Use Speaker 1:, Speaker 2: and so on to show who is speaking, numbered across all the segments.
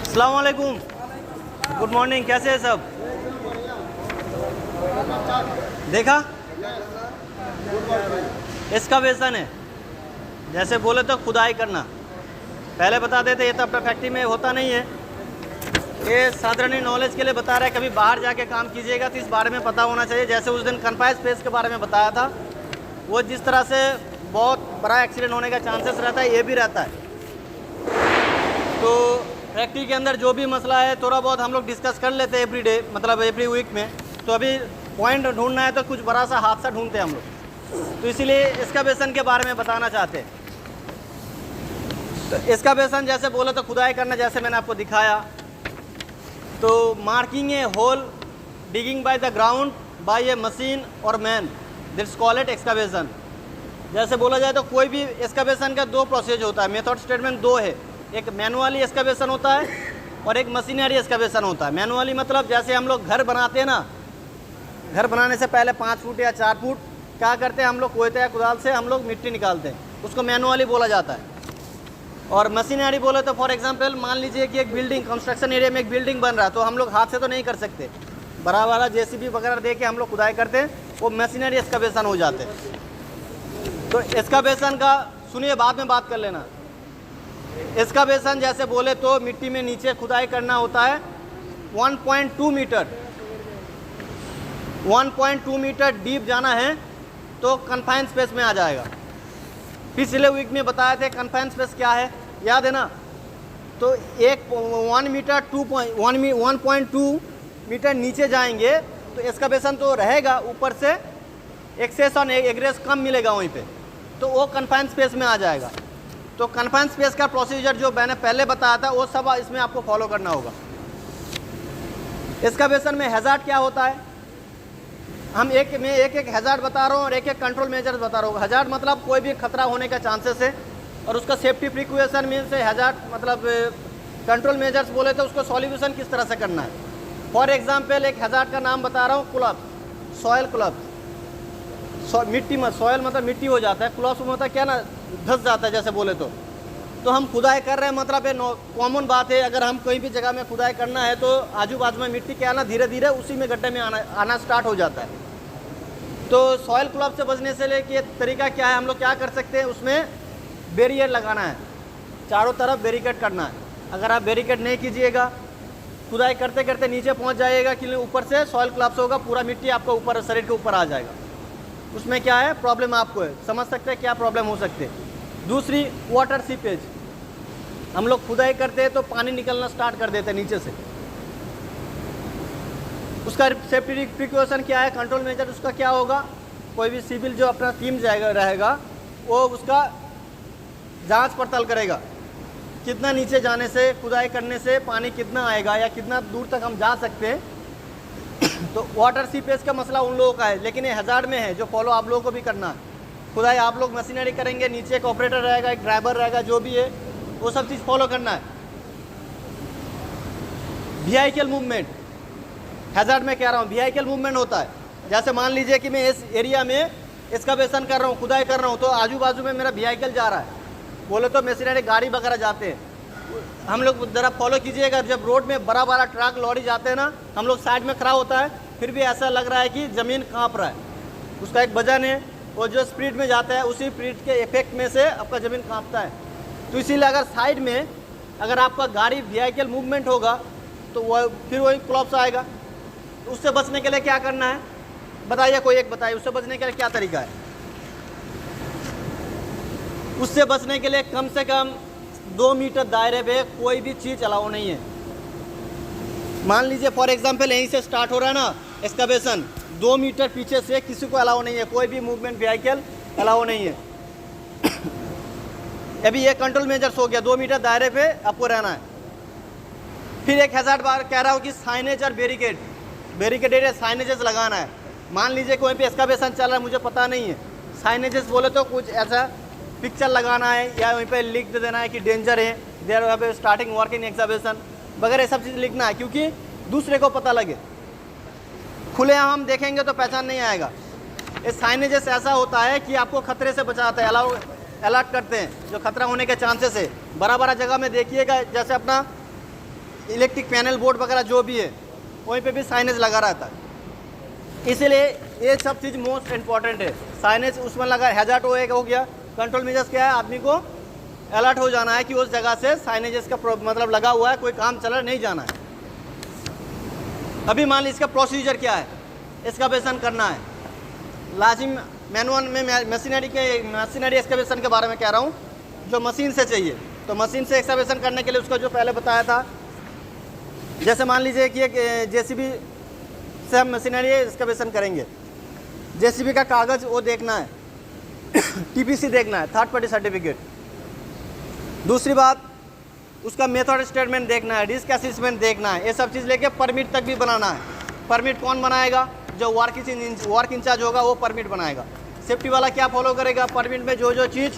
Speaker 1: अस्सलाम वालेकुम, good morning. कैसे है सब? देखा एक्सकवेशन है, जैसे बोले तो खुदाई करना। पहले बता देते, ये तो अपना फैक्ट्री में होता नहीं है, ये साधारण नॉलेज के लिए बता रहा है। कभी बाहर जाके काम कीजिएगा तो इस बारे में पता होना चाहिए। जैसे उस दिन कन्फाइंड स्पेस के बारे में बताया था, वो जिस तरह से बहुत बड़ा एक्सीडेंट होने का चांसेस रहता है, ये भी रहता है। तो फैक्ट्री के अंदर जो भी मसला है थोड़ा बहुत हम लोग डिस्कस कर लेते हैं एवरी डे, मतलब एवरी वीक में। तो अभी पॉइंट ढूंढना है तो कुछ बड़ा सा हादसा ढूंढते हैं हम लोग, तो इसीलिए एक्सकवेशन के बारे में बताना चाहते हैं। तो एक्सकवेशन जैसे बोले तो खुदाई करना, जैसे मैंने आपको दिखाया। तो marking a hole, digging by the ground by a machine और man, that's call it excavation. जैसे बोला जाए तो कोई भी एक्सकवेशन का दो प्रोसेस होता है, मेथड स्टेटमेंट दो है। एक मैनुअली एक्सकवेशन होता है और एक मशीनरी एक्सकवेशन होता है। मैनुअली मतलब जैसे हम लोग घर बनाते हैं ना, घर बनाने से पहले 5 फुट या 4 फुट क्या करते हैं हम लोग, कोयते या कुदाल से हम लोग मिट्टी निकालते हैं, उसको मैनुअली बोला जाता है। और मशीनरी बोले तो फॉर एग्जांपल मान लीजिए कि एक बिल्डिंग, कंस्ट्रक्शन एरिया में एक बिल्डिंग बन रहा है, तो हम लोग हाथ से तो नहीं कर सकते, बड़ा बड़ा जेसीबी वगैरह दे के हम लोग खुदाई करते हैं, वो मशीनरी एक्सकवेशन हो जाते हैं। तो एक्सकवेशन का सुनिए, बाद में बात कर लेना। एक्सकवेशन जैसे बोले तो मिट्टी में नीचे खुदाई करना होता है 1.2 मीटर, 1.2 मीटर डीप जाना है तो कन्फाइंड स्पेस में आ जाएगा। पिछले वीक में बताए थे कन्फाइंड स्पेस क्या है, याद है ना? तो एक 1 मीटर 1.2 मीटर नीचे जाएंगे तो एक्सकवेशन तो रहेगा, ऊपर से एक्सेस और एग्रेस कम मिलेगा वहीं पे, तो वो कन्फाइंड स्पेस में आ जाएगा। तो कन्फाइंड स्पेस का प्रोसीजर जो मैंने पहले बताया था वो सब इसमें आपको फॉलो करना होगा। एक्सकवेशन में हैजार्ड क्या होता है, हम एक हैजार्ड बता रहा हूँ और एक कंट्रोल मेजर्स बता रहा हूँ। हैजार्ड मतलब कोई भी खतरा होने का चांसेस है, और उसका सेफ्टी प्रिकॉशन मीन्स हैजार्ड मतलब कंट्रोल मेजर्स बोले तो उसको सॉल्यूशन किस तरह से करना है। फॉर एग्जांपल एक हैजार्ड का नाम बता रहा हूँ, कोलैप्स, सॉयल कोलैप्स। मिट्टी में सॉयल मतलब मिट्टी हो जाता है, कोलैप्स मतलब क्या ना, धंस जाता है जैसे बोले तो हम खुदाई कर रहे हैं, मतलब ये कॉमन बात है। अगर हम कहीं भी जगह में खुदाई करना है तो आजू बाजू में मिट्टी क्या ना धीरे धीरे उसी में गड्ढे में आना स्टार्ट हो जाता है। तो सॉयल कोलैप्स से बचने से लेके तरीका क्या है, हम लोग क्या कर सकते हैं, उसमें बैरियर लगाना है, चारों तरफ बैरिकेड करना है। अगर आप बैरिकेड नहीं कीजिएगा, खुदाई करते करते नीचे पहुँच जाइएगा कि ऊपर से सॉयल कोलैप्स होगा, पूरा मिट्टी आपका ऊपर शरीर के ऊपर आ जाएगा। उसमें क्या है प्रॉब्लम आपको है, समझ सकते हैं क्या प्रॉब्लम हो सकते हैं। दूसरी वाटर सीपेज, हम लोग खुदाई करते हैं तो पानी निकलना स्टार्ट कर देते हैं नीचे से, उसका सेफ्टी प्रिकॉशन क्या है, कंट्रोल मेजर उसका क्या होगा, कोई भी सिविल जो अपना टीम जाएगा रहेगा वो उसका जांच पड़ताल करेगा, कितना नीचे जाने से, खुदाई करने से पानी कितना आएगा या कितना दूर तक हम जा सकते हैं। तो वाटर सीपेज का मसला उन लोगों का है, लेकिन ये हैजार्ड में है जो फॉलो आप लोगों को भी करना है। खुदाई आप लोग मशीनरी करेंगे, नीचे एक ऑपरेटर रहेगा, एक ड्राइवर रहेगा, जो भी है वो सब चीज़ फॉलो करना है। व्हीकल मूवमेंट, हैजार्ड में कह रहा हूँ, व्हीकल मूवमेंट होता है। जैसे मान लीजिए कि मैं इस एरिया में एक्सकवेशन कर रहा हूँ, खुदाई कर रहा हूँ, तो आजू बाजू में मेरा व्हीकल जा रहा है, बोले तो मशीनरी गाड़ी वगैरह जाते हैं, हम लोग ज़रा फॉलो कीजिएगा। जब रोड में बड़ा बड़ा ट्रक लॉरी जाते हैं ना, हम लोग साइड में खड़ा होता है, फिर भी ऐसा लग रहा है कि ज़मीन काँप रहा है, उसका एक वजन है, और जो स्पीड में जाता है उसी स्पीड के इफेक्ट में से आपका ज़मीन काँपता है। तो इसीलिए अगर साइड में अगर आपका गाड़ी व्हीकल मूवमेंट होगा तो वह फिर वही कोलैप्स आएगा। तो उससे बचने के लिए क्या करना है बताइए, कोई एक बताइए, उससे बचने के लिए क्या तरीका है? उससे बचने के लिए कम से कम 2 मीटर दायरे पे कोई भी चीज़ अलाउ नहीं है। मान लीजिए फॉर एग्जांपल यहीं से स्टार्ट हो रहा है ना एक्सकवेशन, 2 मीटर पीछे से किसी को अलाउ नहीं है, कोई भी मूवमेंट व्हीकल अलाउ नहीं है। अभी ये कंट्रोल मेजर्स हो गया, 2 मीटर दायरे पे आपको रहना है। फिर एक हैजार्ड बार कह रहा हूँ कि साइनेज और बैरिकेडेड साइनेजेस लगाना है। मान लीजिए कोई भी एक्सकवेशन चल रहा है, मुझे पता नहीं है, साइनेजेस बोले तो कुछ ऐसा पिक्चर लगाना है या वहीं पे लिख दे देना है कि डेंजर है, they're starting work in excavation वगैरह सब चीज़ लिखना है, क्योंकि दूसरे को पता लगे। खुले हम देखेंगे तो पहचान नहीं आएगा। ये साइनेजेस ऐसा होता है कि आपको खतरे से बचाता है, अलर्ट करते हैं जो खतरा होने के चांसेस है। बड़ा बड़ा जगह में देखिएगा, जैसे अपना इलेक्ट्रिक पैनल बोर्ड वगैरह जो भी है वहीं पे भी साइनेज लगा रहता है। इसीलिए ये सब चीज़ मोस्ट इम्पॉर्टेंट है। साइनेज उसमें लगा, हैजार्ड हो गया। कंट्रोल मेजर्स क्या है, आदमी को अलर्ट हो जाना है कि उस जगह से साइनेजेस का मतलब लगा हुआ है, कोई काम चल रहा नहीं जाना है। अभी मान लीजिए इसका प्रोसीजर क्या है, एक्सकवेशन करना है, लाजिम मैनुअल में मशीनरी एक्सकवेशन के बारे में कह रहा हूँ, जो मशीन से चाहिए। तो मशीन से एक्सकवेशन करने के लिए उसका जो पहले बताया था, जैसे मान लीजिए कि एक जेसीबी से हम मशीनरी एक्सकवेशन करेंगे, जेसीबी का कागज़ वो देखना है, टीपीसी देखना है, थर्ड पार्टी सर्टिफिकेट। दूसरी बात, उसका मेथड स्टेटमेंट देखना है, रिस्क असेसमेंट देखना है, ये सब चीज़ लेके परमिट तक भी बनाना है। परमिट कौन बनाएगा, जो वर्क इंचार्ज होगा वो परमिट बनाएगा। सेफ्टी वाला क्या फॉलो करेगा, परमिट में जो जो चीज़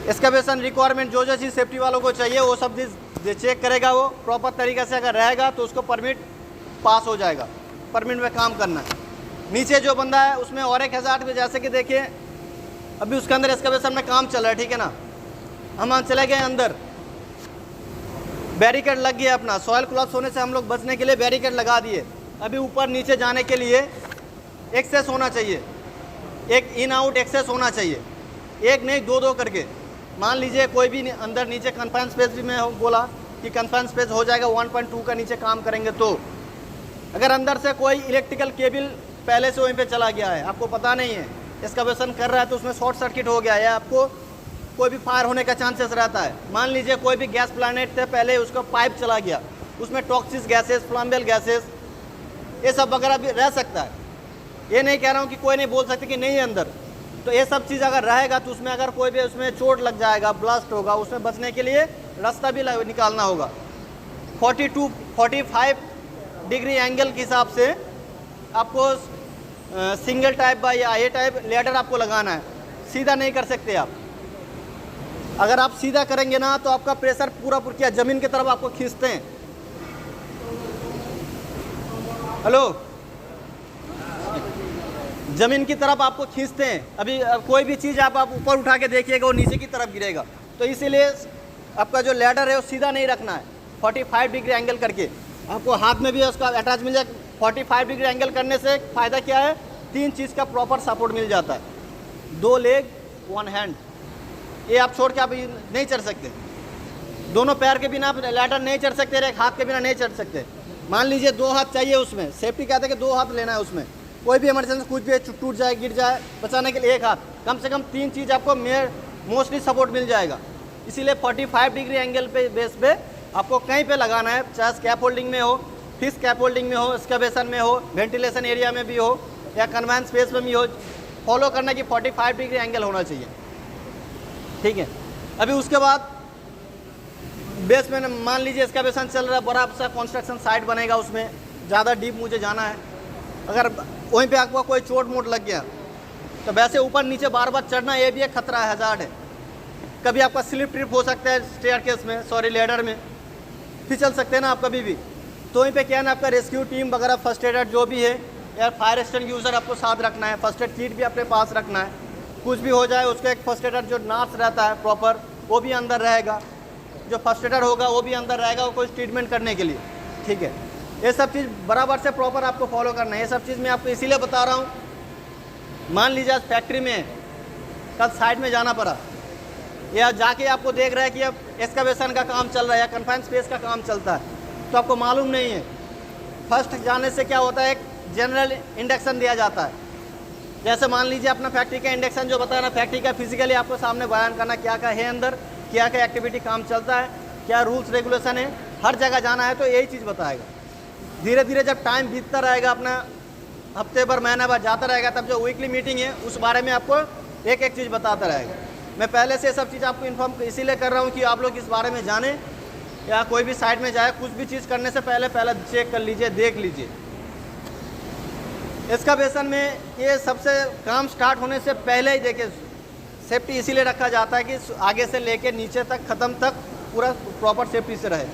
Speaker 1: एक्सकवेशन रिक्वायरमेंट जो जो चीज़ सेफ्टी वालों को चाहिए वो सब चीज़ चेक करेगा। वो प्रॉपर तरीके से अगर रहेगा तो उसको परमिट पास हो जाएगा। परमिट में काम करना है। नीचे जो बंदा है उसमें और एक हैजार्ड में, जैसे कि देखिए अभी उसके अंदर एक्सकवेशन में काम चल रहा है, ठीक है ना, हम चले गए अंदर, बैरिकेड लग गया अपना, सॉइल कोलैप्स होने से हम लोग बचने के लिए बैरिकेड लगा दिए। अभी ऊपर नीचे जाने के लिए एक्सेस होना चाहिए, एक इन आउट एक्सेस होना चाहिए, एक नहीं दो करके। मान लीजिए कोई भी अंदर नीचे कन्फाइन स्पेस में बोला कि कन्फाइन स्पेस हो जाएगा 1.2 का, नीचे काम करेंगे तो अगर अंदर से कोई इलेक्ट्रिकल केबल पहले से वहीं पे चला गया है, आपको पता नहीं है, एक्सकवेशन कर रहा है तो उसमें शॉर्ट सर्किट हो गया है, आपको कोई भी फायर होने का चांसेस रहता है। मान लीजिए कोई भी गैस प्लानेट से पहले उसका पाइप चला गया, उसमें टॉक्सिक गैसेस, फ्लैमेबल गैसेस, ये सब वगैरह भी रह सकता है। ये नहीं कह रहा हूँ कि कोई नहीं बोल सकते कि नहीं है अंदर, तो ये सब चीज़ अगर रहेगा तो उसमें अगर कोई भी उसमें चोट लग जाएगा, ब्लास्ट होगा, उसमें बचने के लिए रास्ता भी निकालना होगा। 45 डिग्री एंगल के हिसाब से आपको सिंगल टाइप या ए टाइप लैडर आपको लगाना है, सीधा नहीं कर सकते आप। अगर आप सीधा करेंगे ना तो आपका प्रेशर पूरा क्या ज़मीन की तरफ आपको खींचते हैं। हेलो, ज़मीन की तरफ आपको खींचते हैं। अभी कोई भी चीज़ आप ऊपर उठा के देखिएगा वो नीचे की तरफ गिरेगा, तो इसीलिए आपका जो लैडर है वो सीधा नहीं रखना है, 45 डिग्री एंगल करके। आपको हाथ में भी उसका अटैच मिल जाए। 45 डिग्री एंगल करने से फ़ायदा क्या है, 3 चीज़ का प्रॉपर सपोर्ट मिल जाता है, 2 लेग 1 हैंड। ये आप छोड़ के आप नहीं चढ़ सकते, दोनों पैर के बिना आप लैडर नहीं चढ़ सकते, एक हाथ के बिना नहीं चढ़ सकते। मान लीजिए 2 हाथ चाहिए उसमें, सेफ्टी कहते हैं कि 2 हाथ लेना है उसमें, कोई भी इमरजेंसी कुछ भी टूट जाए गिर जाए, बचाने के लिए 1 हाथ, कम से कम 3 चीज़ आपको मोस्टली सपोर्ट मिल जाएगा। इसीलिए 45 डिग्री एंगल पे बेस पे आपको कहीं पे लगाना है, चाहे स्कैप होल्डिंग में हो, फिश स्कैप होल्डिंग में हो, एक्सकवेशन में हो, वेंटिलेशन एरिया में भी हो या कन्वाइन स्पेस में भी हो, फॉलो करना कि 45 डिग्री एंगल होना चाहिए, ठीक है। अभी उसके बाद बेस में मान लीजिए एक्सकवेशन चल रहा है, बड़ा सा कंस्ट्रक्शन साइट बनेगा, उसमें ज़्यादा डीप मुझे जाना है, अगर वहीं पे आपको कोई चोट मोट लग गया तो वैसे ऊपर नीचे बार बार चढ़ना ये भी एक खतरा है, हज़ार्ड है। कभी आपका स्लिप ट्रिप हो सकता है स्टेयरकेस में, सॉरी लैडर में फिसल सकते हैं ना आप कभी भी। तो वहीं पे क्या है ना, आपका रेस्क्यू टीम वगैरह, फर्स्ट एडर जो भी है या फायर एक्सटिंग्विशर यूज़र आपको साथ रखना है, फर्स्ट एड किट भी अपने पास रखना है। कुछ भी हो जाए उसका एक फर्स्ट एडर जो नर्स रहता है प्रॉपर, वो भी अंदर रहेगा, जो फर्स्ट एडर होगा वो भी अंदर रहेगा, वो कोई ट्रीटमेंट करने के लिए, ठीक है। ये सब चीज़ बराबर से प्रॉपर आपको फॉलो करना है। ये सब चीज़ मैं आपको इसीलिए बता रहा हूँ, मान लीजिए आज फैक्ट्री में कल साइड में जाना पड़ा, या जाके आपको देख रहा है कि अब एक्सकवेशन का काम चल रहा है या कन्फाइन स्पेस का काम चलता है, तो आपको मालूम नहीं है। फर्स्ट जाने से क्या होता है, एक जनरल इंडक्शन दिया जाता है। जैसे मान लीजिए अपना फैक्ट्री का इंडक्शन जो बताया ना, फैक्ट्री का फिजिकली आपको सामने बयान करना क्या क्या है अंदर, क्या क्या एक्टिविटी काम चलता है, क्या रूल्स रेगुलेशन है, हर जगह जाना है तो यही चीज़ बताएगा। धीरे धीरे जब टाइम बीतता रहेगा, अपना हफ्ते भर महीना भर जाता रहेगा, तब जो वीकली मीटिंग है उस बारे में आपको एक एक चीज़ बताता रहेगा। मैं पहले से सब चीज़ आपको इन्फॉर्म इसीलिए कर रहा हूँ कि आप लोग इस बारे में जानें, या कोई भी साइट में जाए, कुछ भी चीज़ करने से पहले चेक कर लीजिए, देख लीजिए। एक्सकवेशन में ये सबसे काम स्टार्ट होने से पहले ही देखिए, सेफ्टी इसीलिए रखा जाता है कि आगे से लेके नीचे तक ख़त्म तक पूरा प्रॉपर सेफ्टी से रहे।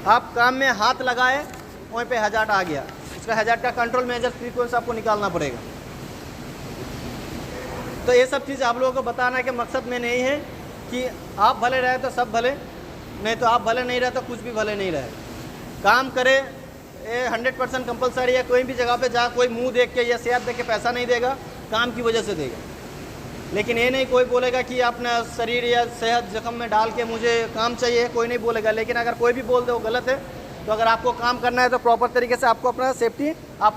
Speaker 1: आप काम में हाथ लगाए, वहीं पे हज़ार्ड आ गया, उसका हज़ार्ड का कंट्रोल मेजर फ्रीक्वेंसी आपको निकालना पड़ेगा। तो ये सब चीज़ आप लोगों को बताना के मकसद में नहीं है कि आप भले रहे तो सब भले, नहीं तो आप भले नहीं रहे तो कुछ भी भले नहीं रहे। काम करे, ये 100% कंपलसरी है। कोई भी जगह पे जा, कोई मुंह देख के या सेहत देख के पैसा नहीं देगा, काम की वजह से देगा। लेकिन ये नहीं कोई बोलेगा कि अपना शरीर या सेहत जख्म में डाल के मुझे काम चाहिए, कोई नहीं बोलेगा। लेकिन अगर कोई भी बोल दे वो गलत है। तो अगर आपको काम करना है तो प्रॉपर तरीके से आपको अपना सेफ्टी आप